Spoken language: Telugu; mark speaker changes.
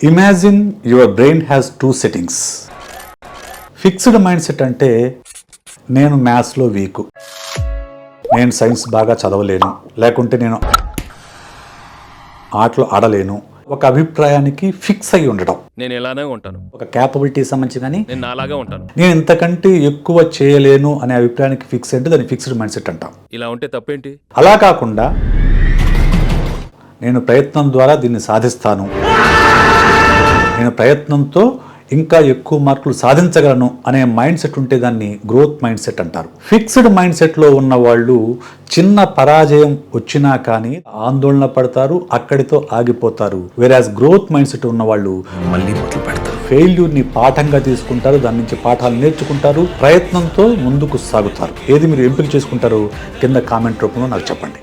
Speaker 1: Imagine your brain has 2 settings. Fixed mind set అంటే నేను మ్యాథ్స్లో వీకు, నేను సైన్స్ బాగా చదవలేను, లేకుంటే నేను ఆటలు ఆడలేను. ఒక అభిప్రాయానికి ఫిక్స్ అయి ఉండడం.
Speaker 2: నేను ఎలానే ఉంటాను,
Speaker 1: ఒక క్యాపబిలిటీ సంబంధించి కానీ
Speaker 2: నేను అలాగే ఉంటాను,
Speaker 1: నేను ఇంతకంటే ఎక్కువ చేయలేను అనే అభిప్రాయానికి ఫిక్స్ అంటే దాన్ని ఫిక్స్డ్ మైండ్ సెట్ అంటాం.
Speaker 2: ఇలా ఉంటే తప్పేంటి?
Speaker 1: అలా కాకుండా నేను ప్రయత్నం ద్వారా దీన్ని సాధిస్తాను, నేను ప్రయత్నంతో ఇంకా ఎక్కువ మార్కులు సాధించగలను అనే మైండ్ సెట్ ఉంటే దాన్ని గ్రోత్ మైండ్ సెట్ అంటారు. ఫిక్స్డ్ మైండ్ సెట్లో ఉన్న వాళ్ళు చిన్న పరాజయం వచ్చినా కానీ ఆందోళన పడతారు, అక్కడితో ఆగిపోతారు. వేరాజ్ గ్రోత్ మైండ్ సెట్ ఉన్న వాళ్ళు
Speaker 3: మళ్ళీ మొదలు పెడతారు.
Speaker 1: ఫెయిల్యూర్ని పాఠంగా తీసుకుంటారు, దాని నుంచి పాఠాలు నేర్చుకుంటారు, ప్రయత్నంతో ముందుకు సాగుతారు. ఏది మీరు ఎంపిక చేసుకుంటారో కింద కామెంట్ రూపంలో నాకు చెప్పండి.